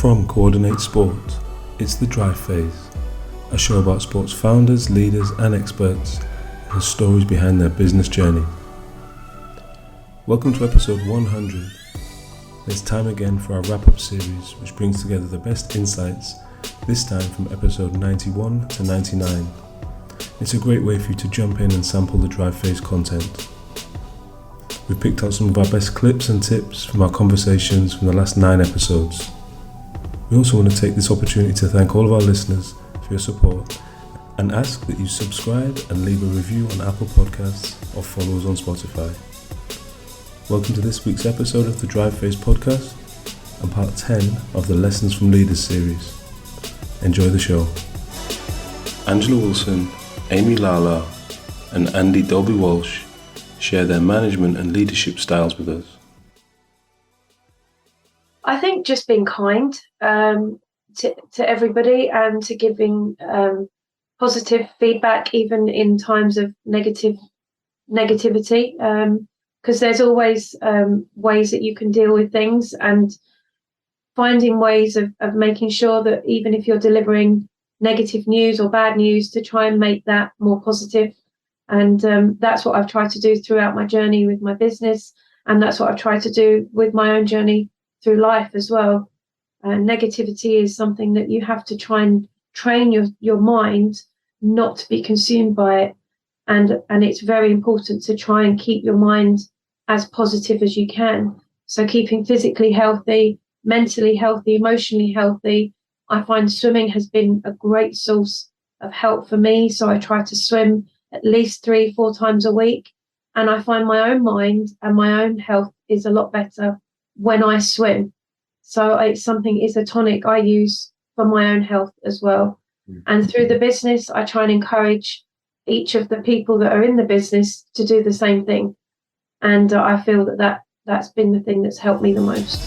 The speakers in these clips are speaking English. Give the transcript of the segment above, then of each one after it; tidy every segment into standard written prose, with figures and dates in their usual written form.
From Coordinate Sport, it's The Drive Phase, a show about sports founders, leaders and experts and the stories behind their business journey. Welcome to episode 100. It's time again for our wrap-up series, which brings together the best insights, this time from episode 91 to 99. It's a great way for you to jump in and sample the Drive Phase content. We've picked out some of our best clips and tips from our conversations from the last 9 episodes. We also want to take this opportunity to thank all of our listeners for your support and ask that you subscribe and leave a review on Apple Podcasts or follow us on Spotify. Welcome to this week's episode of the Drive Phase podcast and part 10 of the Lessons from Leaders series. Enjoy the show. Angela Wilson, Amy Lala and Andy Dolby Walsh share their management and leadership styles with us. I think just being kind to everybody and to giving positive feedback even in times of negativity, because there's always ways that you can deal with things, and finding ways of making sure that even if you're delivering negative news or bad news, to try and make that more positive. And that's what I've tried to do throughout my journey with my business, and that's what I've tried to do with my own journey through life as well. Negativity is something that you have to try and train your mind not to be consumed by it, and it's very important to try and keep your mind as positive as you can. So keeping physically healthy, mentally healthy, emotionally healthy. I find swimming has been a great source of help for me, so I try to swim at least 3-4 times a week, and I find my own mind and my own health is a lot better when I swim. So it's a tonic I use for my own health as well. And through the business, I try and encourage each of the people that are in the business to do the same thing. And I feel that's been the thing that's helped me the most.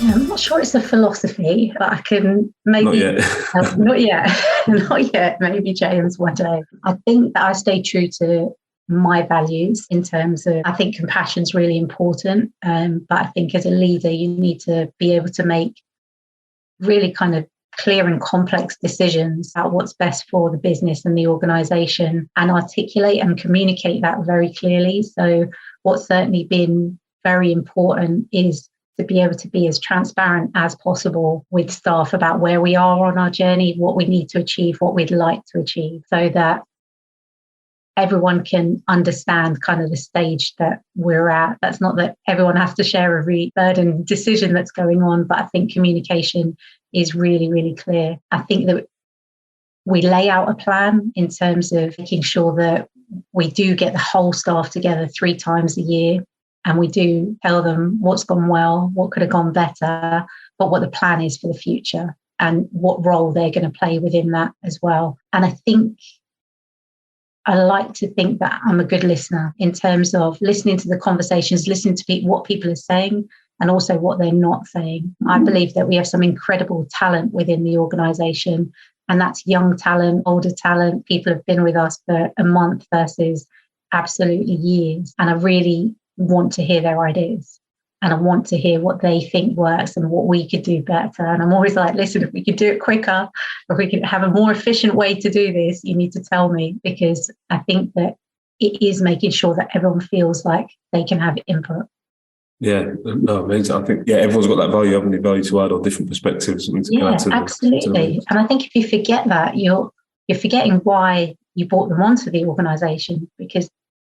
Yeah, I'm not sure it's a philosophy, but I can maybe... Not yet. Not yet. Not yet. Maybe James one day. I think that I stay true to my values in terms of, I think compassion is really important. But I think as a leader, you need to be able to make really kind of clear and complex decisions about what's best for the business and the organisation, and articulate and communicate that very clearly. So what's certainly been very important is to be able to be as transparent as possible with staff about where we are on our journey, what we need to achieve, what we'd like to achieve, so that everyone can understand kind of the stage that we're at. That's not that everyone has to share every burden decision that's going on, but I think communication is really, really clear. I think that we lay out a plan in terms of making sure that we do get the whole staff together 3 times a year, and we do tell them what's gone well, what could have gone better, but what the plan is for the future and what role they're going to play within that as well. And I think I like to think that I'm a good listener in terms of listening to the conversations, listening to what people are saying and also what they're not saying. I believe that we have some incredible talent within the organisation, and that's young talent, older talent. People have been with us for a month versus absolutely years. And I really want to hear their ideas, and I want to hear what they think works and what we could do better. And I'm always like, listen, if we could do it quicker, if we could have a more efficient way to do this, you need to tell me, because I think that it is making sure that everyone feels like they can have input. Yeah, no, amazing. I think, everyone's got that value, haven't they? Value to add or different perspectives. Absolutely. And I think if you forget that, you're forgetting why you brought them onto the organisation, because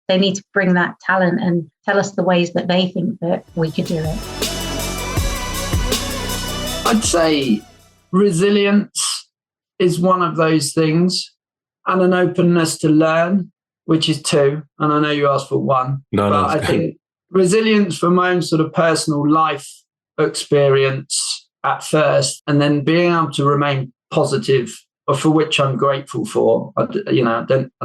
they need to bring that talent and tell us the ways that they think that we could do it. I'd say resilience is one of those things, and an openness to learn, which is 2. And I know you asked for 1. I think resilience for my own sort of personal life experience at first, and then being able to remain positive, for which I'm grateful for. I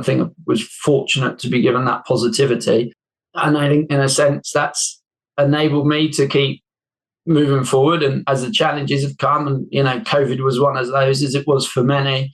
think I was fortunate to be given that positivity. And I think in a sense that's enabled me to keep moving forward. And as the challenges have come, and, COVID was one of those, as it was for many,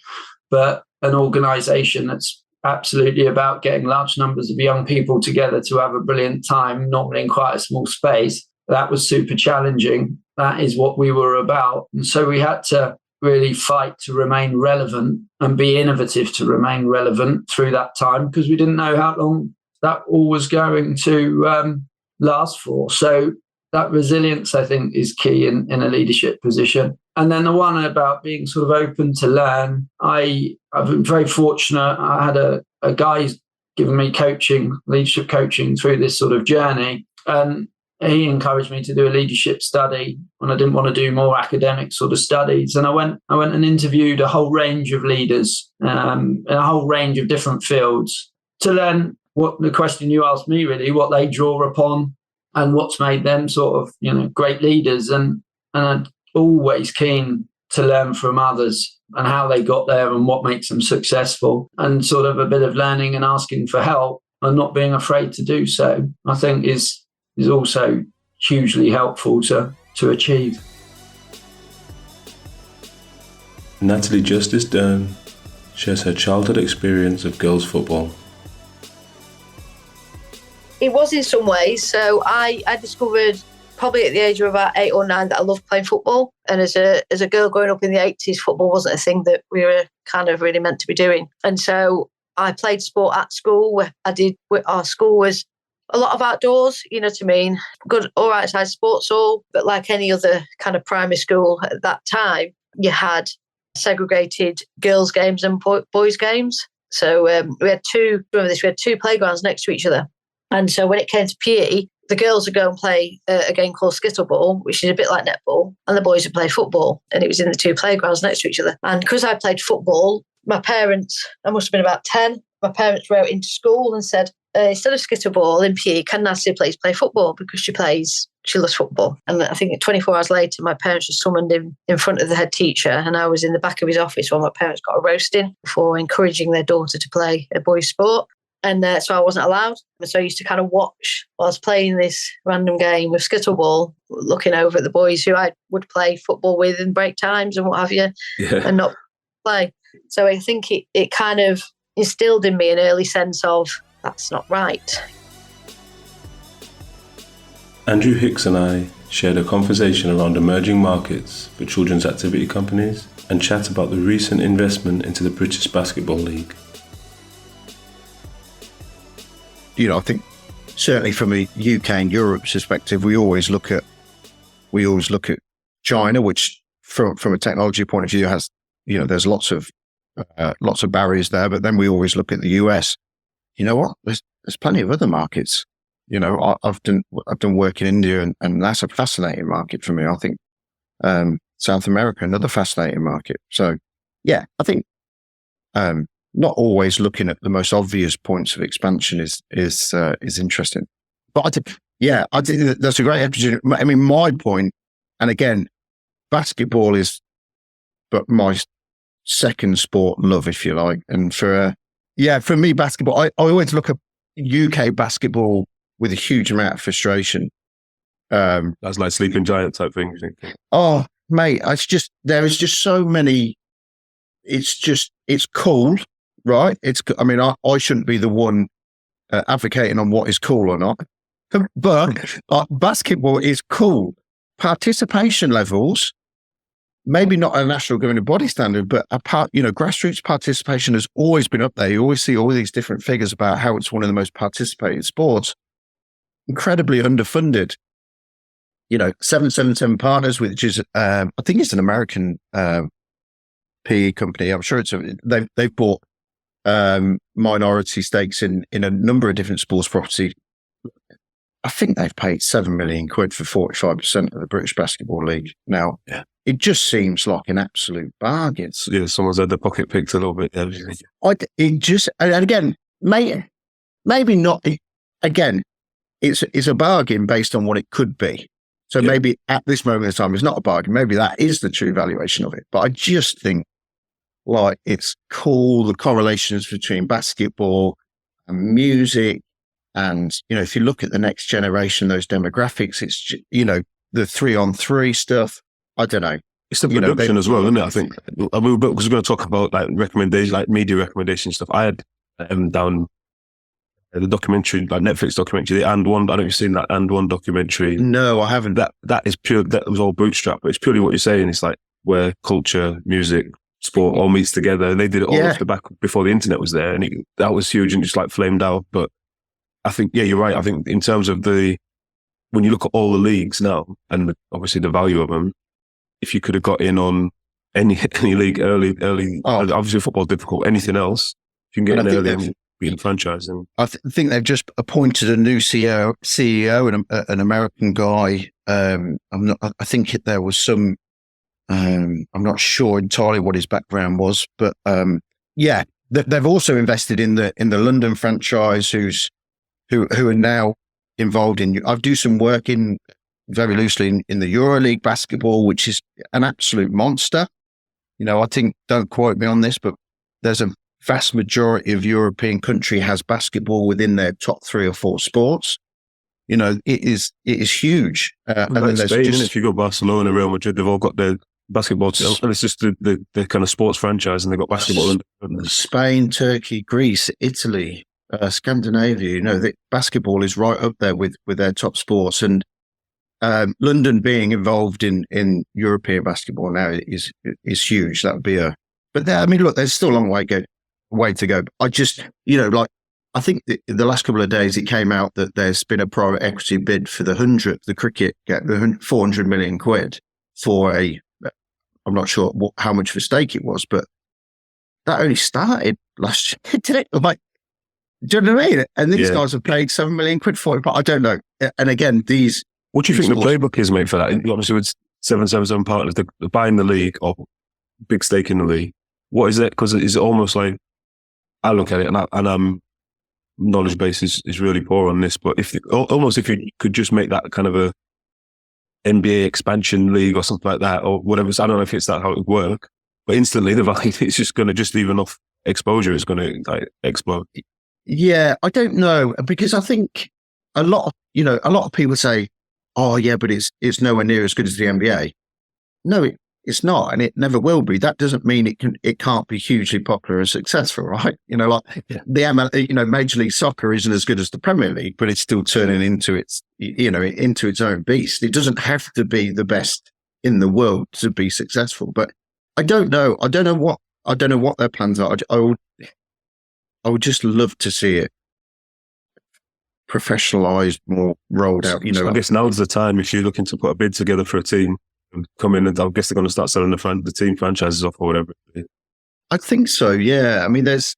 but an organisation that's absolutely about getting large numbers of young people together to have a brilliant time, normally in quite a small space. that was super challenging. That is what we were about. And so we had to really fight to remain relevant and be innovative to remain relevant through that time, because we didn't know how long that all was going to last for. So that resilience, I think, is key in a leadership position. And then the one about being sort of open to learn. I've been very fortunate. I had a guy giving me coaching, leadership coaching through this sort of journey. And he encouraged me to do a leadership study when I didn't want to do more academic sort of studies. And I went and interviewed a whole range of leaders in a whole range of different fields to learn what the question you asked me, really, what they draw upon and what's made them sort of, great leaders. And I'm always keen to learn from others and how they got there and what makes them successful, and sort of a bit of learning and asking for help and not being afraid to do so, I think is also hugely helpful to achieve. Natalie Justice Dern shares her childhood experience of girls' football. It was in some ways. So I discovered probably at the age of about 8 or 9 that I loved playing football. And as a girl growing up in the 80s, football wasn't a thing that we were kind of really meant to be doing. And so I played sport at school. Our school was a lot of outdoors, you know what I mean? Good, all right size sports hall. But like any other kind of primary school at that time, you had segregated girls' games and boys' games. So we had two playgrounds next to each other. And so when it came to PE, the girls would go and play a game called skittleball, which is a bit like netball, and the boys would play football. And it was in the two playgrounds next to each other. And because I played football, my parents, I must have been about 10, my parents wrote into school and said, instead of skittleball in PE, can Natalie please play football, because she loves football. And I think 24 hours later, my parents were summoned in front of the head teacher, and I was in the back of his office while my parents got a roasting for encouraging their daughter to play a boys' sport. And so I wasn't allowed. So I used to kind of watch while I was playing this random game of skittleball, looking over at the boys who I would play football with in break times and what have you, and not play. So I think it kind of instilled in me an early sense of that's not right. Andrew Hicks and I shared a conversation around emerging markets for children's activity companies and chat about the recent investment into the British Basketball League. I think certainly from a UK and Europe perspective, we always look at China, which from a technology point of view has, there's lots of barriers there. But then we always look at the US. You know what? There's plenty of other markets. I've done work in India, and that's a fascinating market for me. I think South America, another fascinating market. So yeah, I think not always looking at the most obvious points of expansion is interesting. But I think that's a great opportunity. I mean, my point, and again, basketball is but my second sport love, if you like. And for me, basketball, I always look at UK basketball with a huge amount of frustration. That's like Sleeping Giant type thing. Oh, mate, there is just so many. It's cool. Right. I shouldn't be the one advocating on what is cool or not, but basketball is cool. Participation levels, maybe not a national governing body standard, but grassroots participation has always been up there. You always see all these different figures about how it's one of the most participated sports. Incredibly underfunded. 777 Partners, which is I think it's an American PE company. I'm sure they've bought minority stakes in a number of different sports property. I think they've paid £7 million for 45% of the British Basketball League. Now, it just seems like an absolute bargain. Yeah, someone's had their pocket picked a little bit. And again, maybe not. Again, it's a bargain based on what it could be. So maybe at this moment in time, it's not a bargain. Maybe that is the true valuation of it. But I just think, it's cool, the correlations between basketball and music. And, if you look at the next generation, those demographics, it's, the 3-on-3 stuff. I don't know. It's the production as well, isn't it? I think. Because we're going to talk about recommendations, like media recommendation stuff. I had down the documentary, like Netflix documentary, the And One. I don't know if you've seen that And One documentary. No, I haven't. That is pure. That was all bootstrap, but it's purely what you're saying. It's like where culture, music, sport all meets together, and they did it all off the back before the internet was there, and that was huge and just like flamed out. But I think, yeah, you're right. I think in terms of when you look at all the leagues now, and obviously the value of them, if you could have got in on any league early, obviously football difficult. Anything else, if you can get in early and be in franchise. And I think they've just appointed a new CEO and an American guy. I think there was some. I'm not sure entirely what his background was, but yeah, they've also invested in the London franchise, who are now involved in. I do some work very loosely in the EuroLeague basketball, which is an absolute monster. I think, don't quote me on this, but there's a vast majority of European country has basketball within their top 3 or 4 sports. It is huge. And then there's Spain, if you go Barcelona, Real Madrid, they've all got their basketball team. And it's just the kind of sports franchise, and they've got basketball. Spain, Turkey, Greece, Italy, Scandinavia. The basketball is right up there with their top sports. And London being involved in European basketball now is huge. That would be but there, I mean, look, there's still a long way to go. I just, I think the last couple of days it came out that there's been a private equity bid for the cricket, the 400 million quid for I'm not sure how much of a stake it was, but that only started last year, didn't it? Like, do you know what I mean? And these guys have paid 7 million quid for it, but I don't know. And again, what do you think the playbook is, mate, for that? Obviously, with 777 partners, they're buying the league or big stake in the league. What is it? Because it's almost like, I look at it and knowledge base is really poor on this, but if you could just make that kind of a NBA expansion league or something like that, or whatever, I don't know if it's that how it would work, but instantly the value, it's just going to just leave enough exposure, it's going to explode. Yeah, I don't know, because I think a lot of people say, oh yeah, but it's nowhere near as good as the NBA. No, it's not, and it never will be. That doesn't mean it can't be hugely popular and successful, right? The ML, Major League Soccer isn't as good as the Premier League, but it's still turning into its own beast. It doesn't have to be the best in the world to be successful. But I don't know. I don't know what their plans are. I would just love to see it professionalized, more rolled out. I guess now's the time if you're looking to put a bid together for a team. Come in, and I guess they're going to start selling the team franchises off or whatever. I think so. Yeah, I mean, there's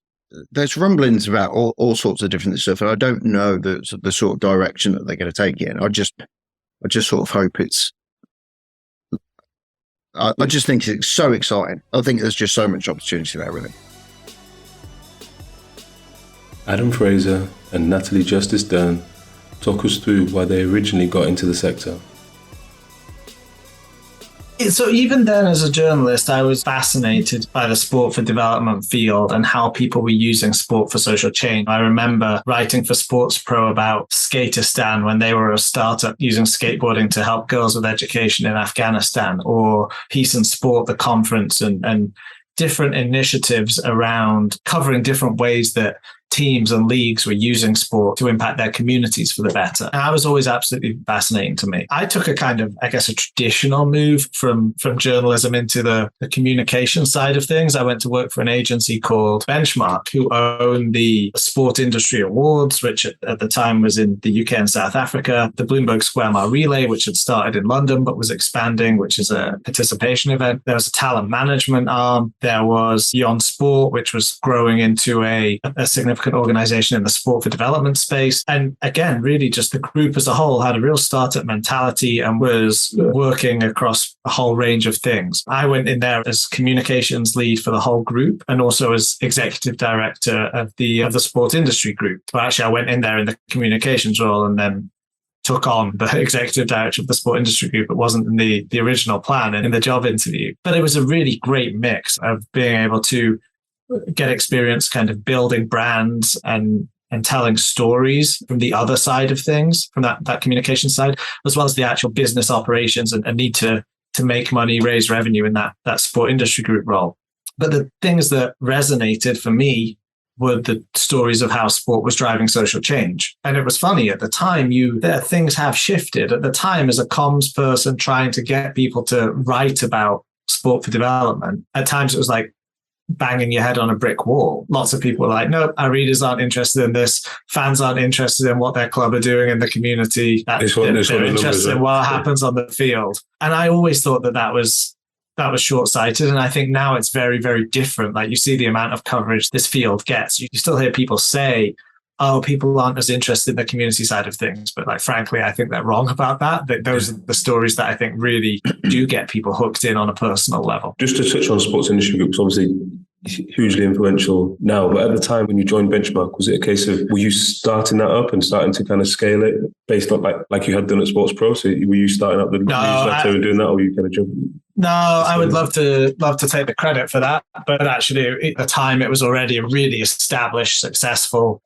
rumblings about all sorts of different stuff, and I don't know the sort of direction that they're going to take it in. I just sort of hope it's. I just think it's so exciting. I think there's just so much opportunity there with it. Adam Fraser and Natalie Justice Dern talk us through why they originally got into the sector. So even then, as a journalist, I was fascinated by the sport for development field and how people were using sport for social change. I remember writing for Sports Pro about Skateistan when they were a startup using skateboarding to help girls with education in Afghanistan, or Peace and Sport, the conference, and different initiatives around covering different ways that teams and leagues were using sport to impact their communities for the better. And that was always absolutely fascinating to me. I took a kind of, I guess, a traditional move from journalism into the communication side of things. I went to work for an agency called Benchmark, who owned the Sport Industry Awards, which at the time was in the UK and South Africa, the Bloomberg Square Mile Relay, which had started in London but was expanding, which is a participation event. There was a talent management arm. There was Beyond Sport, which was growing into a significant organization in the sport for development space. And again, really just the group as a whole had a real startup mentality and was working across a whole range of things. I went in there as communications lead for the whole group and also as executive director of the sport industry group. But actually, I went in there in the communications role and then took on the executive director of the sport industry group. It wasn't in the original plan and in the job interview. But it was a really great mix of being able to get experience kind of building brands and telling stories from the other side of things, from that communication side, as well as the actual business operations and need to make money, raise revenue in that sport industry group role. But the things that resonated for me were the stories of how sport was driving social change. And it was funny at the time, things have shifted. At the time, as a comms person trying to get people to write about sport for development, at times it was like banging your head on a brick wall. Lots of people were like, no, our readers aren't interested in this. Fans aren't interested in what their club are doing in the community. They're interested in what happens on the field. And I always thought that was short-sighted. And I think now it's very, very different. Like, you see the amount of coverage this field gets. You still hear people say, oh, people aren't as interested in the community side of things. But like, frankly, I think they're wrong about that. Those are the stories that I think really do get people hooked in on a personal level. Just to touch on Sports Industry Group, obviously hugely influential now, but at the time when you joined Benchmark, was it a case of, were you starting that up and starting to kind of scale it based on like you had done at Sports Pro? So were you starting up the newsletter and doing that, or were you kind of jumping? No, I would love to take the credit for that. But actually, at the time, it was already a really established, successful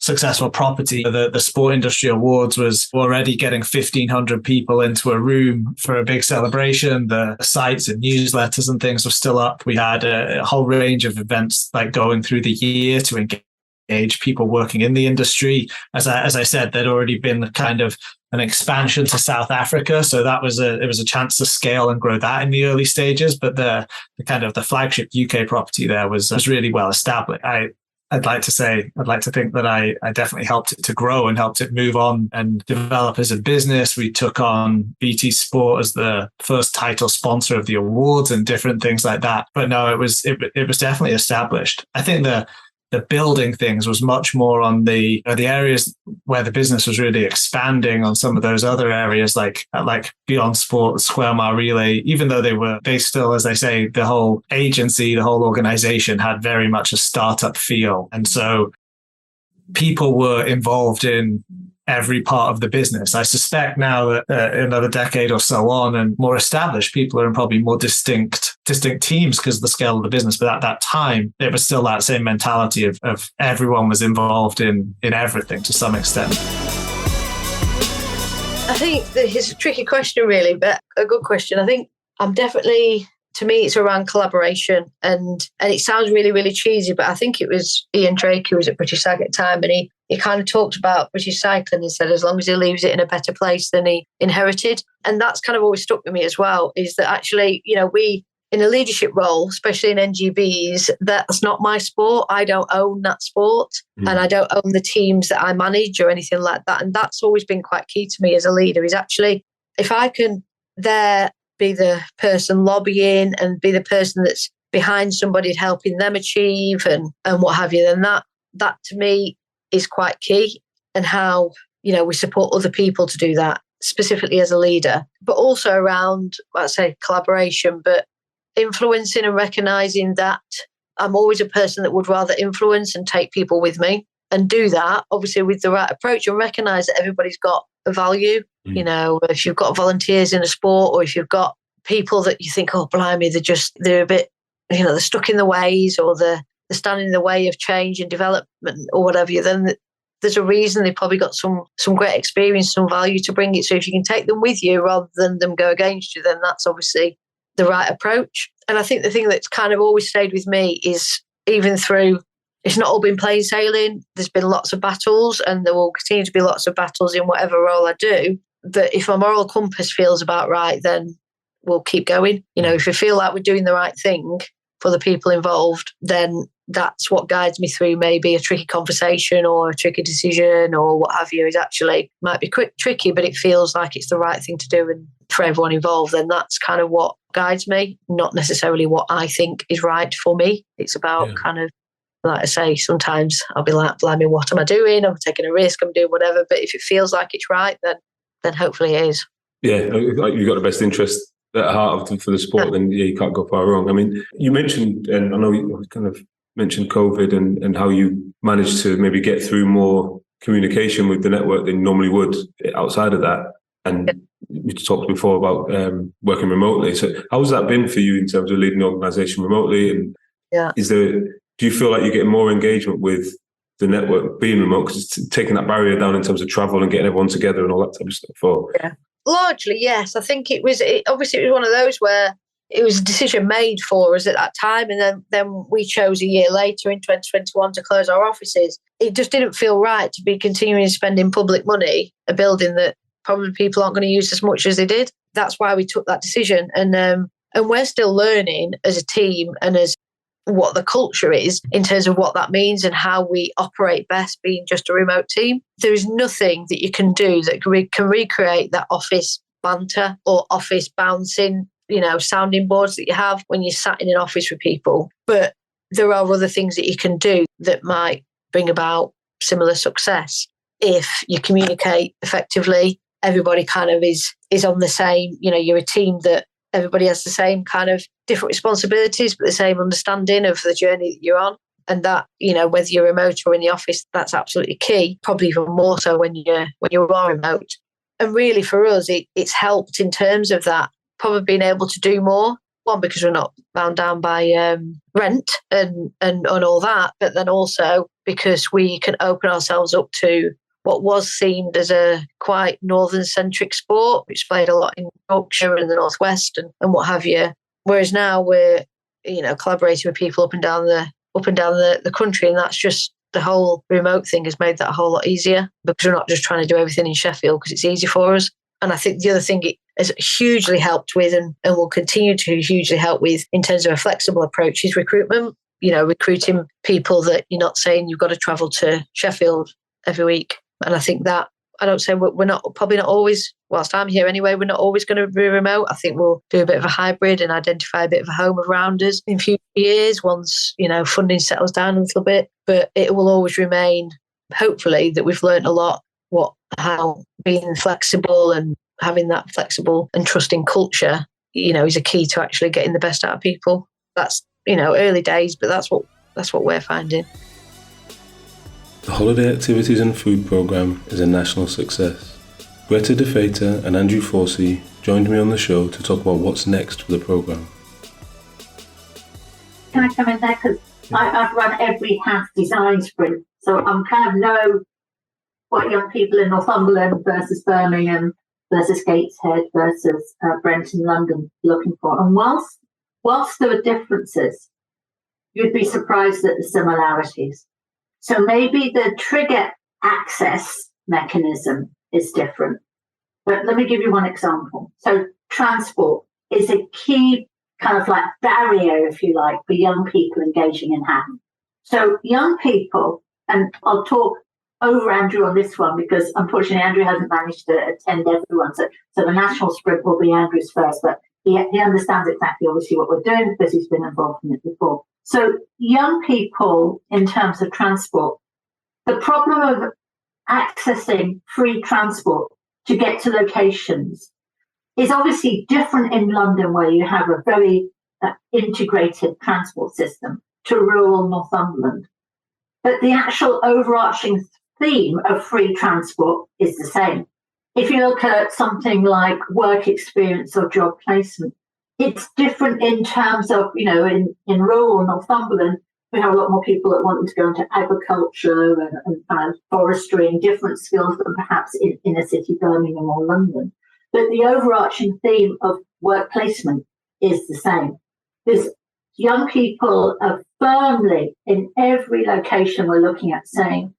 property. The Sport Industry Awards was already getting 1,500 people into a room for a big celebration. The sites and newsletters and things were still up. We had a whole range of events like going through the year to engage people working in the industry. As I said, there'd already been kind of an expansion to South Africa, so it was a chance to scale and grow that in the early stages. But the kind of the flagship UK property there was really well established. I'd like to think that I definitely helped it to grow and helped it move on and develop as a business. We took on BT Sport as the first title sponsor of the awards and different things like that. But no, it was definitely established. I think the building things was much more on the areas where the business was really expanding on some of those other areas, like Beyond Sport, Square Mile Relay. Even though they still, as I say, the whole agency, the whole organization had very much a startup feel. And so people were involved in every part of the business. I suspect now that another decade or so on and more established, people are in probably more distinct teams because of the scale of the business. But at that time, it was still that same mentality of everyone was involved in everything to some extent. I think it's a tricky question, really, but a good question. I think I'm definitely, to me, it's around collaboration, and it sounds really, really cheesy, but I think it was Ian Drake who was at British Cycling at the time, and he kind of talked about British Cycling and said as long as he leaves it in a better place than he inherited. And that's kind of always stuck with me as well, is that actually, we, in a leadership role, especially in NGBs, that's not my sport. I don't own that sport and I don't own the teams that I manage or anything like that. And that's always been quite key to me as a leader, is actually, if I can be the person lobbying and be the person that's behind somebody helping them achieve and what have you, then that to me is quite key. And how, we support other people to do that, specifically as a leader, but also around, let's say, collaboration, but influencing and recognizing that I'm always a person that would rather influence and take people with me, and do that obviously with the right approach, and recognize that everybody's got a value. If you've got volunteers in a sport, or if you've got people that you think, oh, blimey, they're a bit, they're stuck in the ways, or they're standing in the way of change and development or whatever, then there's a reason they've probably got some great experience, some value to bring it. So if you can take them with you rather than them go against you, then that's obviously the right approach. And I think the thing that's kind of always stayed with me is, even through, it's not all been plain sailing. There's been lots of battles, and there will continue to be lots of battles in whatever role I do. But if my moral compass feels about right, then we'll keep going. If we feel like we're doing the right thing for the people involved, then that's what guides me through maybe a tricky conversation or a tricky decision or what have you. Is actually might be tricky, but it feels like it's the right thing to do and for everyone involved. Then that's kind of what guides me, not necessarily what I think is right for me. It's about kind of, like I say, sometimes I'll be like, blimey, what am I doing? I'm taking a risk, I'm doing whatever. But if it feels like it's right, then hopefully it is. Yeah, you've got the best interest at heart for the sport, then you can't go far wrong. I mean, you mentioned, and I know you kind of mentioned COVID and how you managed to maybe get through more communication with the network than you normally would outside of that. And you talked before about working remotely. So how has that been for you in terms of leading the organisation remotely? And do you feel like you're getting more engagement with the network being remote, because it's taking that barrier down in terms of travel and getting everyone together and all that type of stuff? Largely, yes. I think it was one of those where it was a decision made for us at that time. And then we chose a year later in 2021 to close our offices. It just didn't feel right to be continuing spending public money, a building that probably people aren't going to use as much as they did. That's why we took that decision. And we're still learning as a team and as what the culture is in terms of what that means and how we operate best being just a remote team. There is nothing that you can do that can recreate that office banter or office bouncing, sounding boards that you have when you're sat in an office with people. But there are other things that you can do that might bring about similar success. If you communicate effectively, everybody kind of is on the same, you're a team that everybody has the same kind of different responsibilities, but the same understanding of the journey that you're on. And that, whether you're remote or in the office, that's absolutely key, probably even more so when you're remote. And really for us, it's helped in terms of that, probably being able to do more. One, because we're not bound down by rent and all that, but then also because we can open ourselves up to what was seen as a quite northern-centric sport, which played a lot in Yorkshire and the Northwest and what have you. Whereas now we're, collaborating with people up and down the country, and that's just the whole remote thing has made that a whole lot easier because we're not just trying to do everything in Sheffield because it's easy for us. And I think the other thing it has hugely helped with and will continue to hugely help with in terms of a flexible approach is recruitment. Recruiting people that you're not saying you've got to travel to Sheffield every week. And I think that, I don't say we're probably not always, whilst I'm here anyway, we're not always going to be remote. I think we'll do a bit of a hybrid and identify a bit of a home around us in future years once, funding settles down a little bit. But it will always remain, hopefully, that we've learned a lot how being flexible and having that flexible and trusting culture, is a key to actually getting the best out of people. That's, early days, but that's what we're finding. The Holiday Activities and Food Programme is a national success. Greta De Feta and Andrew Forsey joined me on the show to talk about what's next for the programme. Can I come in there? Because I've run every half design sprint, so I'm kind of know what young people in Northumberland versus Birmingham versus Gateshead versus Brent in London looking for. And whilst there are differences, you'd be surprised at the similarities. So maybe the trigger access mechanism is different. But let me give you one example. So transport is a key kind of like barrier, if you like, for young people engaging in Happn. So young people, and I'll talk over Andrew on this one because unfortunately Andrew hasn't managed to attend everyone. So the national sprint will be Andrew's first, but he understands exactly obviously what we're doing because he's been involved in it before. So young people, in terms of transport, the problem of accessing free transport to get to locations is obviously different in London, where you have a very integrated transport system, to rural Northumberland. But the actual overarching theme of free transport is the same. If you look at something like work experience or job placement, it's different in terms of, in rural Northumberland, we have a lot more people that want to go into agriculture and kind of forestry and different skills than perhaps in inner city Birmingham or London. But the overarching theme of work placement is the same. There's young people are firmly in every location we're looking at saying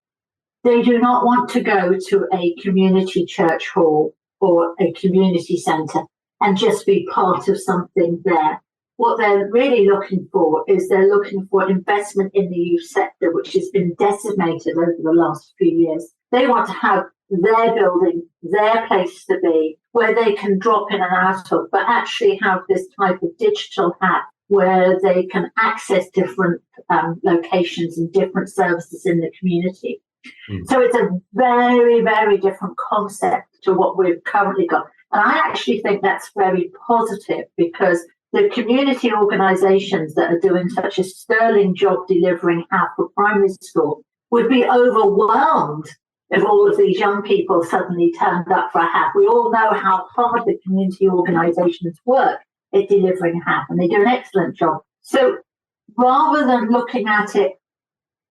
they do not want to go to a community church hall or a community centre and just be part of something there. What they're really looking for is they're looking for investment in the youth sector, which has been decimated over the last few years. They want to have their building, their place to be, where they can drop in and out of, but actually have this type of digital hub where they can access different locations and different services in the community. So it's a very, very different concept to what we've currently got. And I actually think that's very positive because the community organisations that are doing such a sterling job delivering HAP for primary school would be overwhelmed if all of these young people suddenly turned up for a HAP. We all know how hard the community organisations work at delivering HAP, and they do an excellent job. So rather than looking at it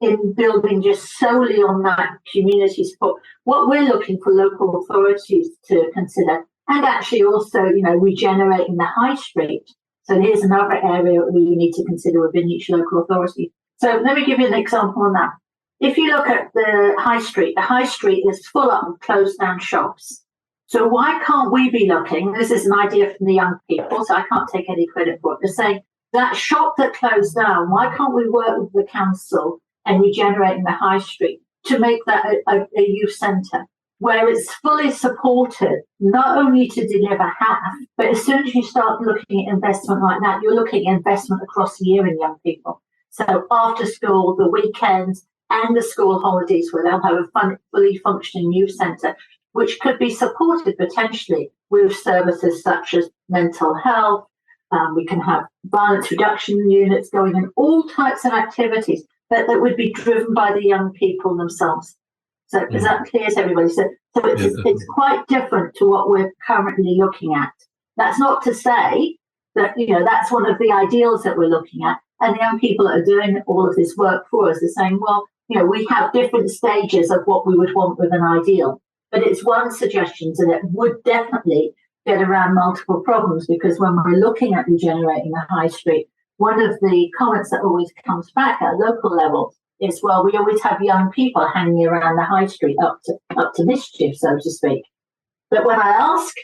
in building just solely on that community support, what we're looking for local authorities to consider, and actually also, regenerating the high street. So here's another area we need to consider within each local authority. So let me give you an example on that. If you look at the high street is full up of closed down shops. So why can't we be looking, this is an idea from the young people, so I can't take any credit for it, they're saying that shop that closed down, why can't we work with the council and regenerating the high street to make that a youth centre where it's fully supported, not only to deliver half, but as soon as you start looking at investment like that, you're looking at investment across the year in young people. So after school, the weekends, and the school holidays where they'll have a fully functioning youth centre, which could be supported potentially with services such as mental health. We can have violence reduction units going in, all types of activities that would be driven by the young people themselves. So is that clear to everybody? So it's quite different to what we're currently looking at. That's not to say that, that's one of the ideals that we're looking at. And the young people that are doing all of this work for us are saying, well, we have different stages of what we would want with an ideal. But it's one suggestion, and it would definitely get around multiple problems, because when we're looking at regenerating the high street, one of the comments that always comes back at a local level is, well, we always have young people hanging around the high street up to mischief, so to speak. But when I ask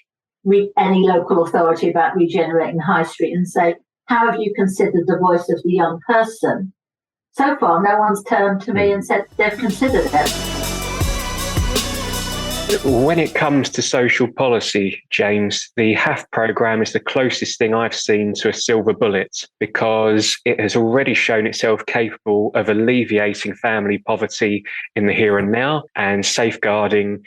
any local authority about regenerating the high street and say, how have you considered the voice of the young person? So far, no one's turned to me and said they've considered it. When it comes to social policy, James, the HAF programme is the closest thing I've seen to a silver bullet, because it has already shown itself capable of alleviating family poverty in the here and now and safeguarding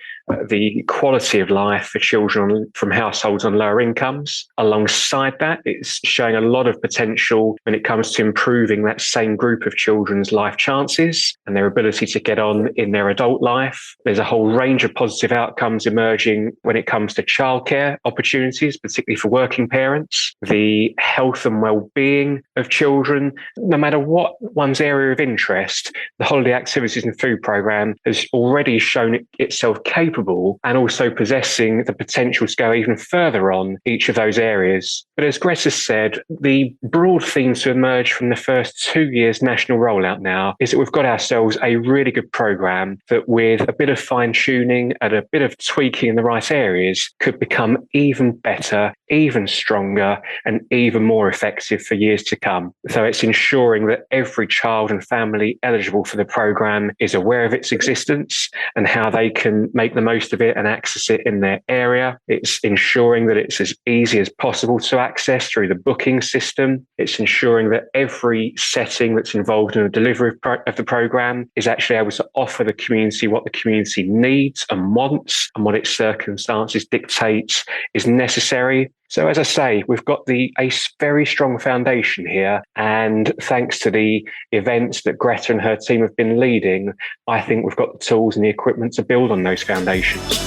the quality of life for children from households on lower incomes. Alongside that, it's showing a lot of potential when it comes to improving that same group of children's life chances and their ability to get on in their adult life. There's a whole range of positive outcomes emerging when it comes to childcare opportunities, particularly for working parents, the health and well-being of children. No matter what one's area of interest, the Holiday Activities and Food Programme has already shown itself capable and also possessing the potential to go even further on each of those areas. But as Greta said, the broad theme to emerge from the first 2 years national rollout now is that we've got ourselves a really good programme that, with a bit of fine-tuning and a bit of tweaking in the right areas, could become even better, even stronger, and even more effective for years to come. So it's ensuring that every child and family eligible for the programme is aware of its existence and how they can make the most of it and access it in their area. It's ensuring that it's as easy as possible to access through the booking system. It's ensuring that every setting that's involved in the delivery of the programme is actually able to offer the community what the community needs and wants, and what its circumstances dictate is necessary. So as I say, we've got a very strong foundation here, and thanks to the events that Greta and her team have been leading, I think we've got the tools and the equipment to build on those foundations.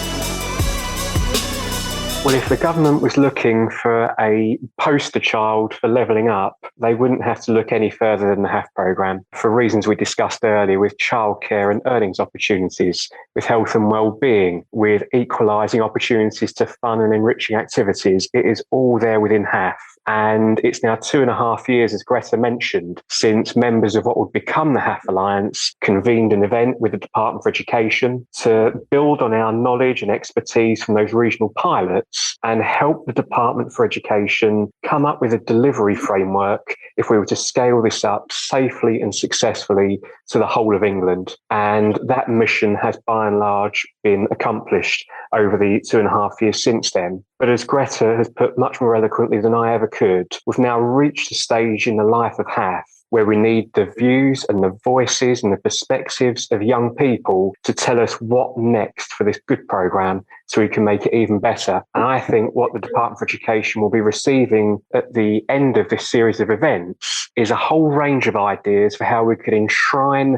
Well, if the government was looking for a poster child for levelling up, they wouldn't have to look any further than the HAF programme, for reasons we discussed earlier, with childcare and earnings opportunities, with health and well-being, with equalising opportunities to fun and enriching activities. It is all there within HAF. And it's now 2.5 years, as Greta mentioned, since members of what would become the HAF Alliance convened an event with the Department for Education to build on our knowledge and expertise from those regional pilots and help the Department for Education come up with a delivery framework if we were to scale this up safely and successfully to the whole of England. And that mission has by and large been accomplished over the 2.5 years since then. But as Greta has put much more eloquently than I ever could, we've now reached a stage in the life of HAF where we need the views and the voices and the perspectives of young people to tell us what next for this good programme so we can make it even better. And I think what the Department for Education will be receiving at the end of this series of events is a whole range of ideas for how we could enshrine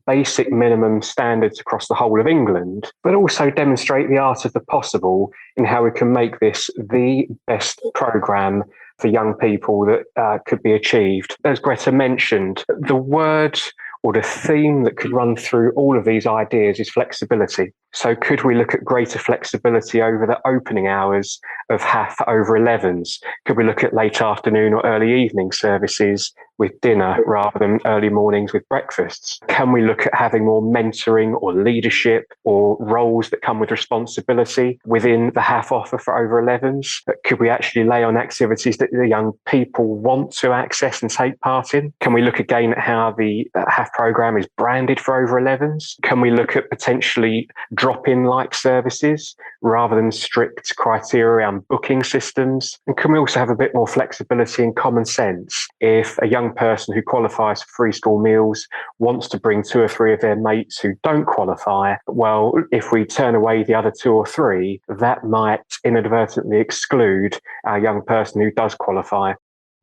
basic minimum standards across the whole of England, but also demonstrate the art of the possible in how we can make this the best programme for young people that could be achieved. As Greta mentioned, the word Well, the theme that could run through all of these ideas is flexibility. So could we look at greater flexibility over the opening hours of HAF over 11s? Could we look at late afternoon or early evening services with dinner rather than early mornings with breakfasts? Can we look at having more mentoring or leadership or roles that come with responsibility within the HAF offer for over 11s? Could we actually lay on activities that the young people want to access and take part in? Can we look again at how the HAF programme is branded for over 11s? Can we look at potentially drop-in like services rather than strict criteria around booking systems? And can we also have a bit more flexibility and common sense if a young person who qualifies for free school meals wants to bring 2 or 3 of their mates who don't qualify? Well, if we turn away the other 2 or 3, that might inadvertently exclude our young person who does qualify.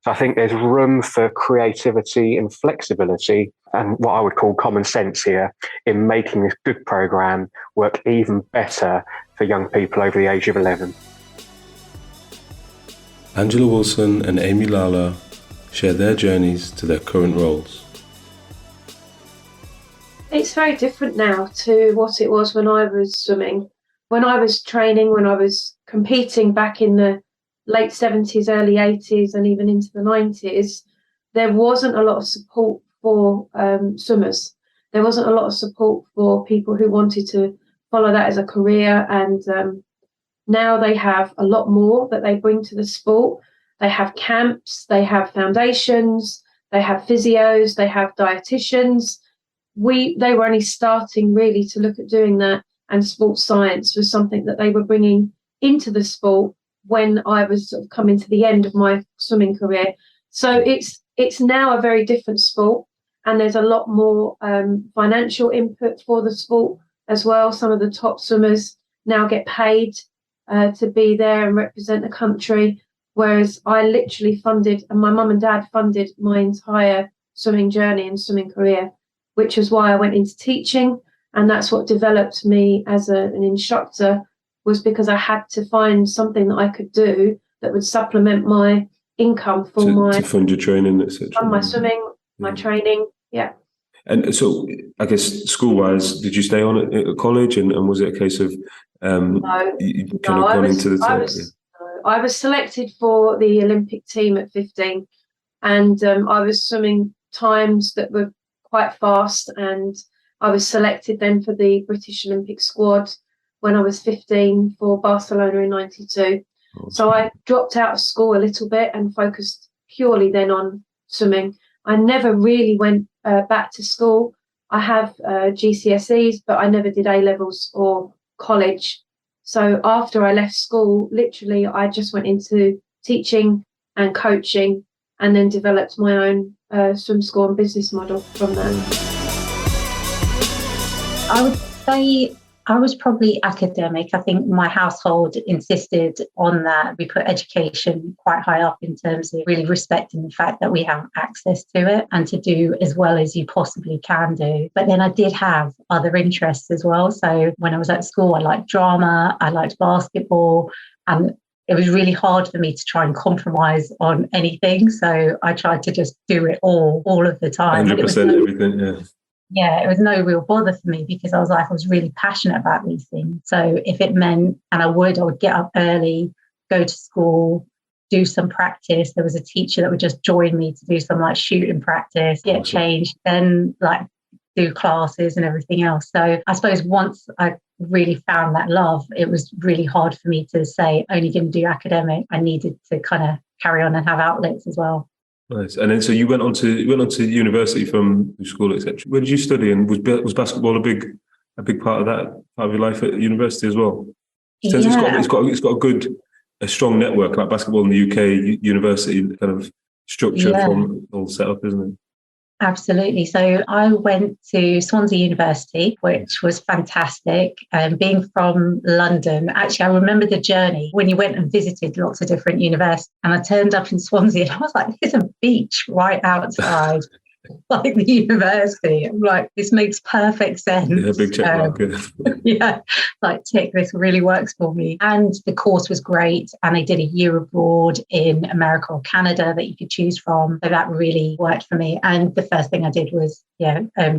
So I think there's room for creativity and flexibility and what I would call common sense here in making this good programme work even better for young people over the age of 11. Angela Wilson and Amy Lala share their journeys to their current roles. It's very different now to what it was when I was swimming. When I was training, when I was competing back in the late 70s, early 80s, and even into the 90s, there wasn't a lot of support for swimmers. There wasn't a lot of support for people who wanted to follow that as a career. And now they have a lot more that they bring to the sport. They have camps, they have foundations, they have physios, they have dietitians. They were only starting really to look at doing that, and sports science was something that they were bringing into the sport when I was sort of coming to the end of my swimming career. So it's now a very different sport, and there's a lot more financial input for the sport as well. Some of the top swimmers now get paid to be there and represent the country, whereas I literally funded, and my mum and dad funded my entire swimming journey and swimming career, which is why I went into teaching, and that's what developed me as an instructor, was because I had to find something that I could do that would supplement my income for to fund your training, etc. Fund my swimming, my training, yeah. And so, I guess school-wise, did you stay on at college, and was it a case of I was selected for the Olympic team at 15, and I was swimming times that were quite fast, and I was selected then for the British Olympic squad when I was 15 for Barcelona in 92. So I dropped out of school a little bit and focused purely then on swimming. I never really went back to school. I have GCSEs, but I never did A-levels or college. So after I left school, literally, I just went into teaching and coaching, and then developed my own swim school and business model from that. I would say I was probably academic. I think my household insisted on that. We put education quite high up in terms of really respecting the fact that we have access to it and to do as well as you possibly can do. But then I did have other interests as well. So when I was at school, I liked drama, I liked basketball, and it was really hard for me to try and compromise on anything. So I tried to just do it all of the time. 100% everything, yeah. Yeah, it was no real bother for me because I was really passionate about these things. So if it meant, and I would get up early, go to school, do some practice. There was a teacher that would just join me to do some like shooting practice, get changed, then like do classes and everything else. So I suppose once I really found that love, it was really hard for me to say only going to do academic. I needed to kind of carry on and have outlets as well. Nice. And then so you went on to university from school, etc. Where did you study, and was basketball a big part of that part of your life at university as well? Yeah. It's got a strong network like basketball in the UK university kind of structure from all set up, isn't it? Absolutely. So I went to Swansea University, which was fantastic. Being from London, actually, I remember the journey when you went and visited lots of different universities. And I turned up in Swansea and I was like, there's a beach right outside. like the university. I'm like, this makes perfect sense. Yeah, big check mark. Yeah, like tick, this really works for me. And the course was great. And I did a year abroad in America or Canada that you could choose from. So that really worked for me. And the first thing I did was,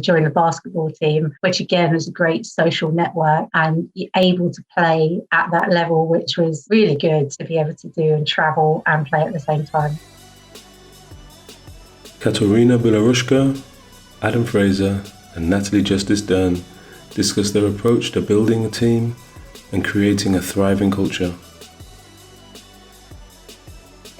join the basketball team, which again was a great social network, and you're able to play at that level, which was really good to be able to do and travel and play at the same time. Katarina Bilarushka, Adam Fraser, and Natalie Justice Dern discuss their approach to building a team and creating a thriving culture.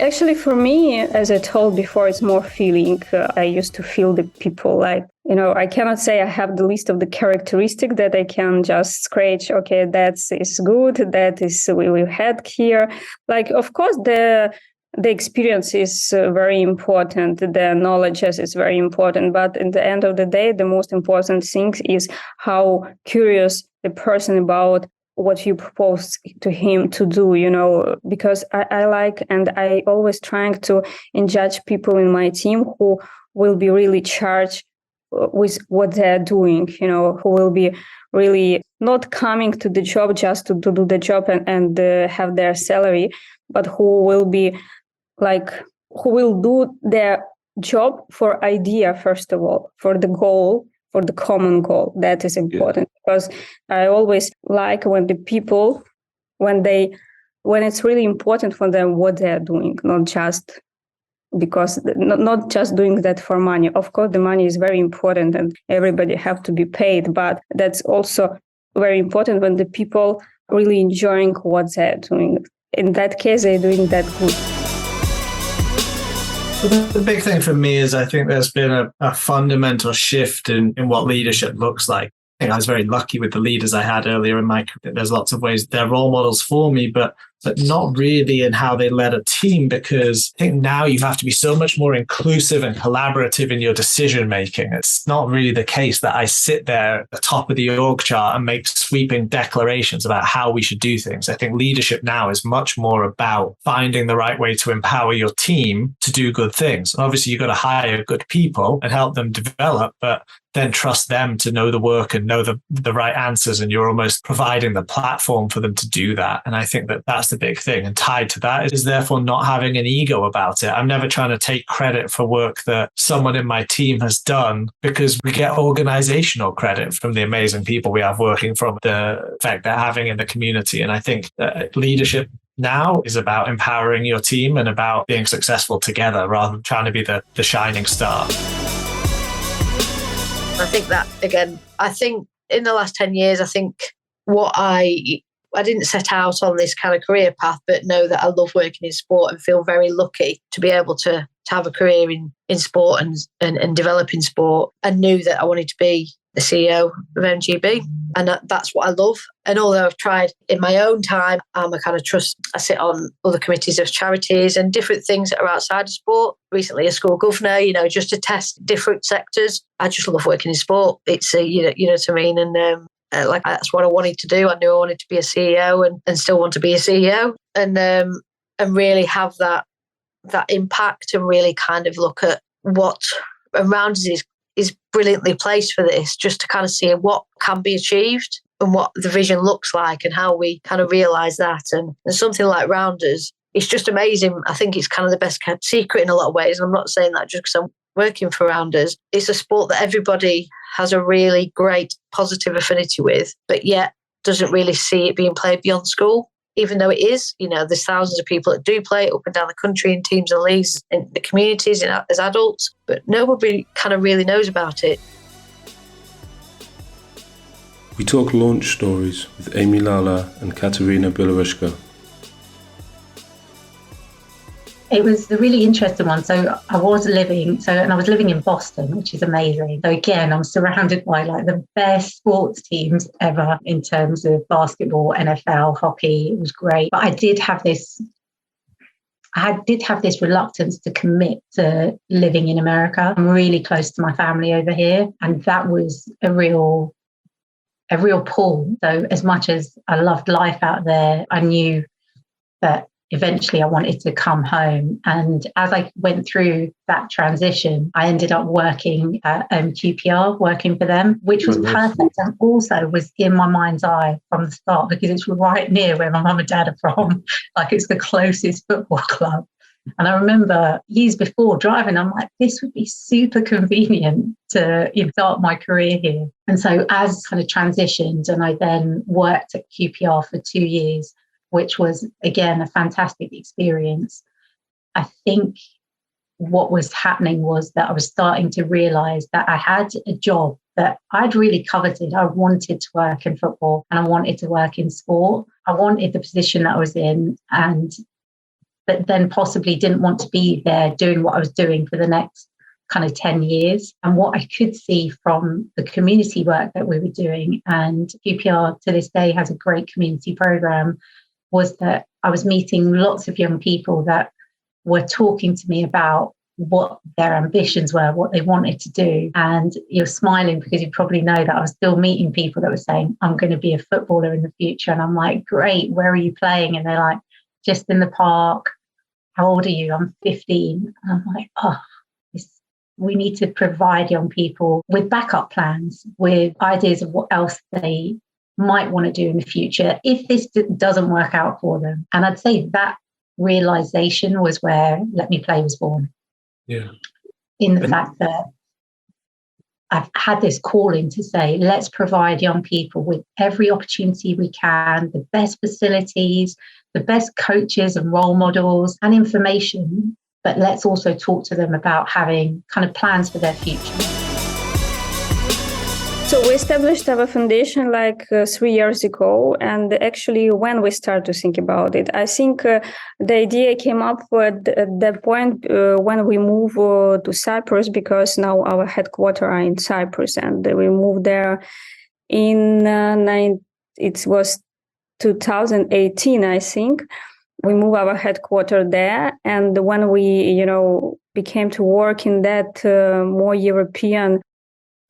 Actually, for me, as I told before, it's more feeling. I used to feel the people like, I cannot say I have the list of the characteristics that I can just scratch. Okay, that is good. That is we had here. Like, of course, the experience is very important. The knowledge is very important. But at the end of the day, the most important thing is how curious the person about what you propose to him to do, because I like, and I always trying to judge people in my team who will be really charged with what they're doing, who will be really not coming to the job just to do the job and have their salary, but who will be who will do their job for idea, first of all, for the goal, for the common goal. That is important, because I always like when the people, when it's really important for them what they are doing, not just doing that for money. Of course, the money is very important and everybody have to be paid, but that's also very important when the people really enjoying what they're doing. In that case, they're doing that good. The big thing for me is I think there's been a fundamental shift in what leadership looks like. I think I was very lucky with the leaders I had earlier in my career. There's lots of ways they're role models for me, but not really in how they led a team, because I think now you have to be so much more inclusive and collaborative in your decision making. It's not really the case that I sit there at the top of the org chart and make sweeping declarations about how we should do things. I think leadership now is much more about finding the right way to empower your team to do good things. Obviously, you've got to hire good people and help them develop, but then trust them to know the work and know the right answers. And you're almost providing the platform for them to do that. And I think that that's the big thing. And tied to that is therefore not having an ego about it. I'm never trying to take credit for work that someone in my team has done, because we get organizational credit from the amazing people we have working, from the effect they're having in the community. And I think that leadership now is about empowering your team and about being successful together rather than trying to be the shining star. I think that, again, I think in the last 10 years, I think what I didn't set out on this kind of career path, but know that I love working in sport and feel very lucky to be able to have a career in sport and develop in sport, and knew that I wanted to be the CEO of MGB. And that's what I love. And although I've tried in my own time, I'm a kind of trust. I sit on other committees of charities and different things that are outside of sport. Recently, a school governor, just to test different sectors. I just love working in sport. It's you know what I mean. And that's what I wanted to do. I knew I wanted to be a CEO and still want to be a CEO, and really have that impact, and really kind of look at what around us is brilliantly placed for this, just to kind of see what can be achieved and what the vision looks like and how we kind of realise that. And something like Rounders, it's just amazing. I think it's kind of the best kept secret in a lot of ways. And I'm not saying that just because I'm working for Rounders. It's a sport that everybody has a really great positive affinity with, but yet doesn't really see it being played beyond school. Even though it is, there's thousands of people that do play it up and down the country in teams and leagues, in the communities as adults, but nobody kind of really knows about it. We talk launch stories with Amy Lala and Katarina Bilarushka. It was a really interesting one. So I was living in Boston, which is amazing. So again, I'm surrounded by the best sports teams ever in terms of basketball, NFL, hockey. It was great. But I did have this reluctance to commit to living in America. I'm really close to my family over here. And that was a real pull. So as much as I loved life out there, I knew that eventually I wanted to come home. And as I went through that transition, I ended up working at QPR, working for them, which was perfect, and also was in my mind's eye from the start, because it's right near where my mum and dad are from. Like, it's the closest football club. And I remember years before driving, I'm like, this would be super convenient to start my career here. And so as kind of transitioned, and I then worked at QPR for 2 years, which was, again, a fantastic experience. I think what was happening was that I was starting to realise that I had a job that I'd really coveted. I wanted to work in football and I wanted to work in sport. I wanted the position that I was in, but then possibly didn't want to be there doing what I was doing for the next kind of 10 years. And what I could see from the community work that we were doing, and QPR to this day has a great community programme, was that I was meeting lots of young people that were talking to me about what their ambitions were, what they wanted to do. And you're smiling because you probably know that I was still meeting people that were saying, I'm going to be a footballer in the future. And I'm like, great, where are you playing? And they're like, just in the park. How old are you? I'm 15. And I'm like, we need to provide young people with backup plans, with ideas of what else they might want to do in the future if this doesn't work out for them. And I'd say that realization was where Let Me Play was born. Yeah. In the fact that I've had this calling to say, let's provide young people with every opportunity we can, the best facilities, the best coaches and role models and information, but let's also talk to them about having kind of plans for their future. So we established our foundation 3 years ago, and actually when we start to think about it, I think the idea came up at the point when we moved to Cyprus, because now our headquarters are in Cyprus, and we moved there in it was 2018, I think. We moved our headquarters there, and when we became to work in that more European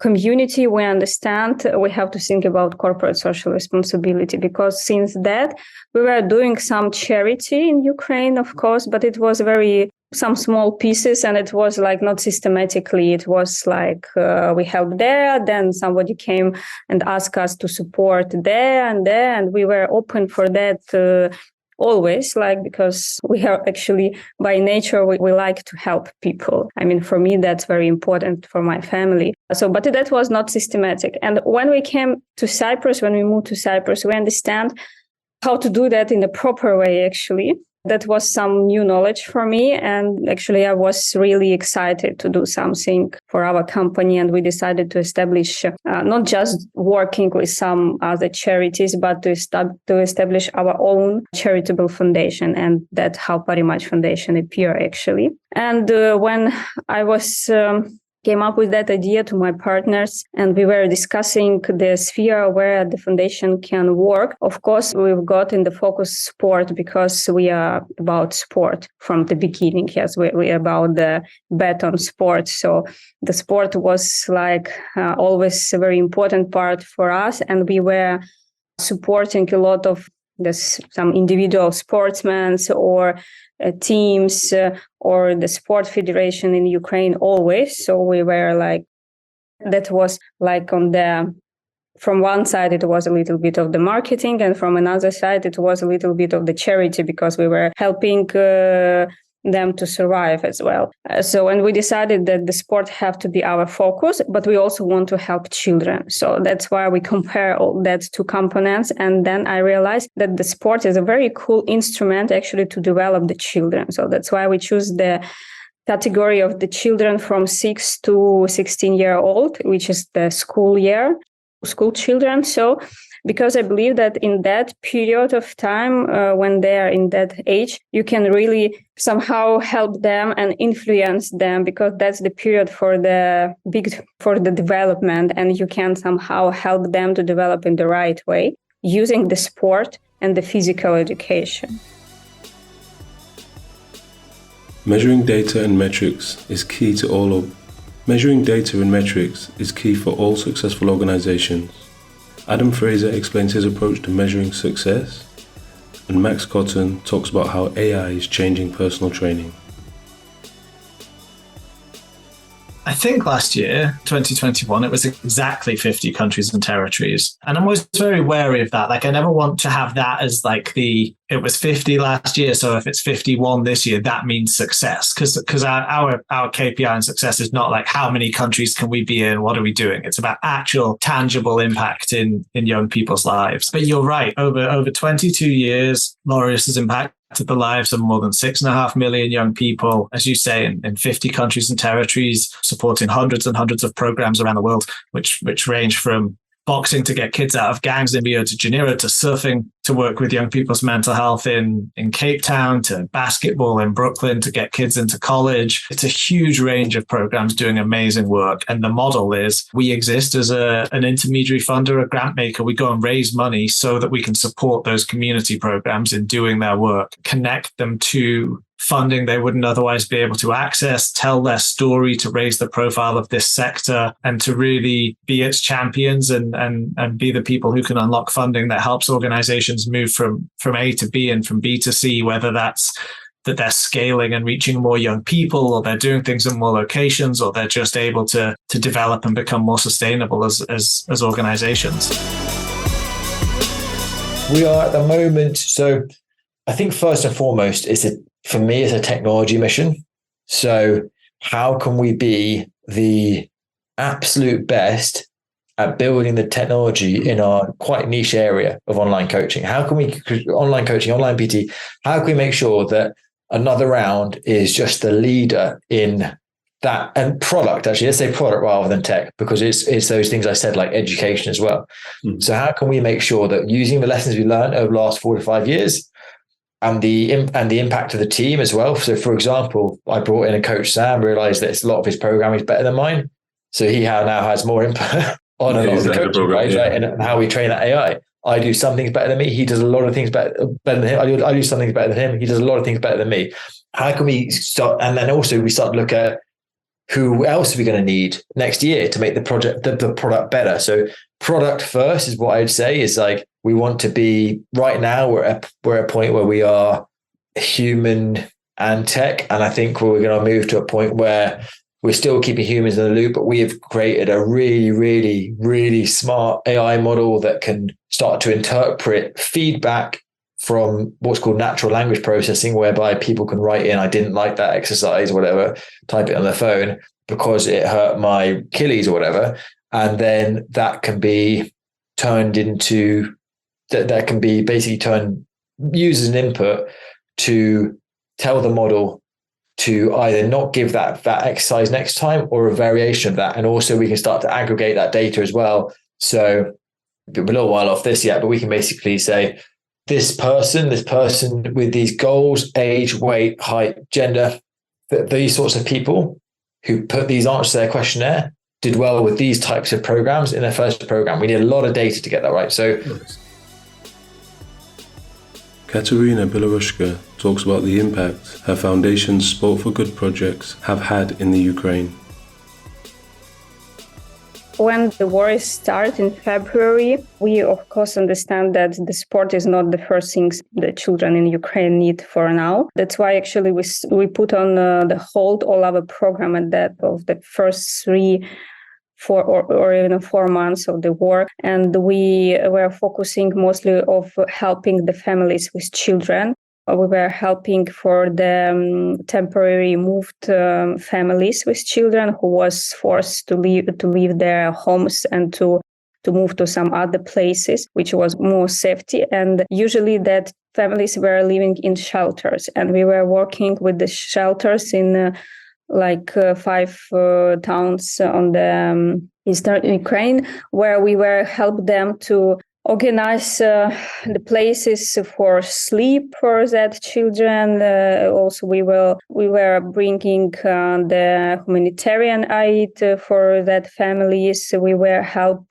community, we understand we have to think about corporate social responsibility, because since that we were doing some charity in Ukraine, of course, but it was some small pieces, and it was not systematically. It was we helped there, then somebody came and asked us to support there, and we were open for that always, because we are actually, by nature, we like to help people. I mean, for me, that's very important for my family. But that was not systematic. And when we came to Cyprus, when we moved to Cyprus, we understand how to do that in a proper way, actually. That was some new knowledge for me. And actually, I was really excited to do something for our company. And we decided to establish, not just working with some other charities, but to establish our own charitable foundation. And that's how Parimatch Foundation appeared, actually. And when I came up with that idea to my partners, and we were discussing the sphere where the foundation can work. Of course, we've got in the focus sport, because we are about sport from the beginning. Yes, we're about the bet on sport. So the sport was always a very important part for us, and we were supporting a lot of some individual sportsmen or teams or the sport federation in Ukraine always. So we were that was from one side, it was a little bit of the marketing, and from another side, it was a little bit of the charity, because we were helping them to survive as well. And we decided that the sport have to be our focus, but we also want to help children. So that's why we compare all that two components. And then I realized that the sport is a very cool instrument actually to develop the children. So that's why we choose the category of the children from 6 to 16-year-old, which is the school children. So because I believe that in that period of time, when they are in that age, you can really somehow help them and influence them, because that's the period for the development, and you can somehow help them to develop in the right way using the sport and the physical education. Measuring data and metrics is key for all successful organizations. Adam Fraser explains his approach to measuring success and Max Cotton talks about how AI is changing personal training. I think last year, 2021, it was exactly 50 countries and territories. And I'm always very wary of that. Like, I never want to have that as like it was 50 last year. So if it's 51 this year, that means success. Because our KPI and success is not like how many countries can we be in? What are we doing? It's about actual tangible impact in young people's lives. But you're right. Over 22 years, Laureus has impacted the lives of more than 6.5 million young people, as you say, in 50 countries and territories, supporting hundreds and hundreds of programs around the world, which range from boxing to get kids out of gangs in Rio de Janeiro, to surfing to work with young people's mental health in Cape Town, to basketball in Brooklyn to get kids into college. It's a huge range of programs doing amazing work. And the model is we exist as an intermediary funder, a grant maker. We go and raise money so that we can support those community programs in doing their work, connect them to funding they wouldn't otherwise be able to access, tell their story to raise the profile of this sector, and to really be its champions and be the people who can unlock funding that helps organizations move from A to B and from B to C, whether that's that they're scaling and reaching more young people, or they're doing things in more locations, or they're just able to develop and become more sustainable as organizations. We are at the moment, so I think first and foremost, for me, it's a technology mission. So how can we be the absolute best at building the technology in our quite niche area of online coaching? How can we, online coaching, online PT, how can we make sure that Another Round is just the leader in that, and product, actually, let's say product rather than tech, because it's those things I said, like education as well. Mm-hmm. So how can we make sure that using the lessons we learned over the last 4 to 5 years and the impact of the team as well. So for example, I brought in a coach, Sam, realized that a lot of his programming is better than mine. So he now has more input on a lot of the coaching, right? Yeah. And how we train that AI. I do some things better than me. He does a lot of things better than him. I do some things better than him. He does a lot of things better than me. How can we start? And then also we start to look at who else are we going to need next year to make the product better. So product first is what I'd say is like, we want to be right now. We're at a point where we are human and tech. And I think we're going to move to a point where we're still keeping humans in the loop, but we have created a really, really, really smart AI model that can start to interpret feedback from what's called natural language processing, whereby people can write in, I didn't like that exercise or whatever, type it on their phone because it hurt my Achilles or whatever. And then that can be turned into, that can be basically turned, used as an input to tell the model to either not give that exercise next time or a variation of that. And also we can start to aggregate that data as well. So we're a little while off this yet, but we can basically say, this person with these goals, age, weight, height, gender, these sorts of people who put these answers to their questionnaire did well with these types of programs in their first program. We need a lot of data to get that right. So Katerina Belorushka talks about the impact her foundation's Sport for Good projects have had in the Ukraine. When the war started in February, we of course understand that the sport is not the first things the children in Ukraine need for now. That's why actually we put on the hold all our program at that of the first 4 or even 4 months of the war. And we were focusing mostly of helping the families with children. We were helping for the temporary moved families with children who was forced to leave their homes and to move to some other places, which was more safety. And usually that families were living in shelters. And we were working with the shelters in 5 towns on the eastern Ukraine, where we were help them to organize the places for sleep for that children. Also, we were bringing the humanitarian aid for that families. We were help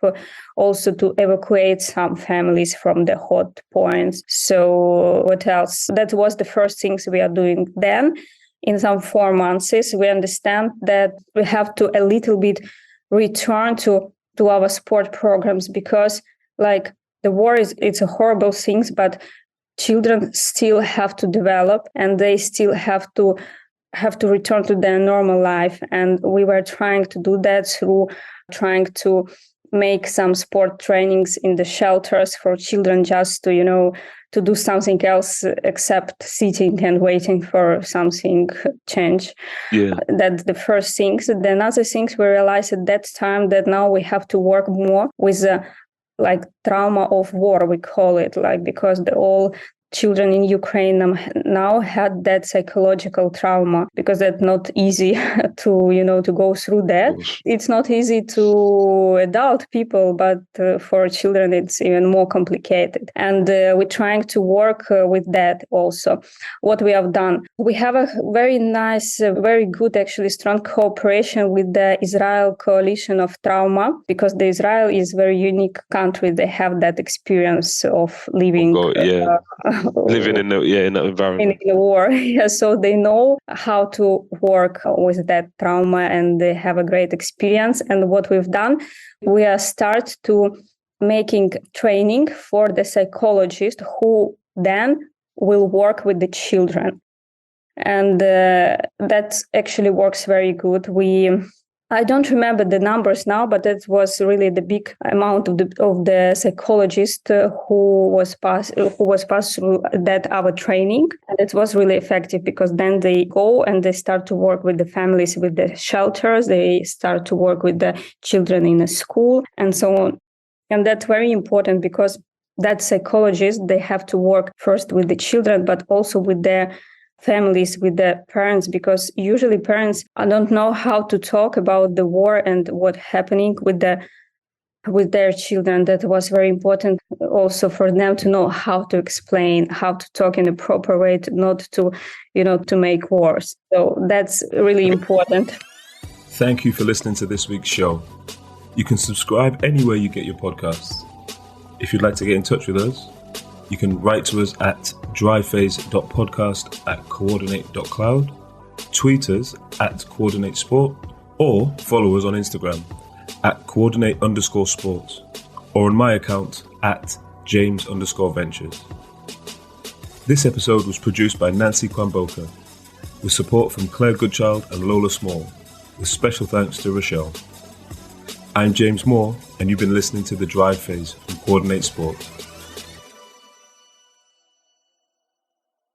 also to evacuate some families from the hot points. So what else? That was the first things we are doing then. In some 4 months, we understand that we have to a little bit return to our sport programs because the war it's a horrible thing, but children still have to develop and they still have to return to their normal life. And we were trying to do that through trying to make some sport trainings in the shelters for children, just to, to do something else except sitting and waiting for something change. Yeah. That's the first things. Then other things we realized at that time that now we have to work more with like trauma of war, we call it, like, because all children in Ukraine now had that psychological trauma, because that's not easy to go through that. It's not easy to adult people, but for children it's even more complicated. And we're trying to work with that also. What we have done, we have a very nice, very good, actually strong cooperation with the Israel Coalition of Trauma, because the Israel is a very unique country. They have that experience of living. Living in that environment. In the war. Yeah, so they know how to work with that trauma and they have a great experience. And what we've done, we are start to making training for the psychologist who then will work with the children. And that actually works very good. I don't remember the numbers now, but that was really the big amount of the psychologist who was passed through that our training. And it was really effective, because then they go and they start to work with the families, with the shelters. They start to work with the children in a school and so on. And that's very important, because that psychologist, they have to work first with the children, but also with their families, with the parents, because usually parents don't know how to talk about the war and what's happening with their children. That was very important also for them to know how to explain, how to talk in a proper way, not to make wars. So that's really important. Thank you for listening to this week's show. You can subscribe anywhere you get your podcasts. If you'd like to get in touch with us, you can write to us at dryphase.podcast@coordinate.cloud, tweet us at coordinatesport, or follow us on Instagram at coordinate_sports, or on my account at James_Ventures. This episode was produced by Nancy Kwamboka, with support from Claire Goodchild and Lola Small, with special thanks to Rochelle. I'm James Moore, and you've been listening to The Drive Phase from Coordinate Sports.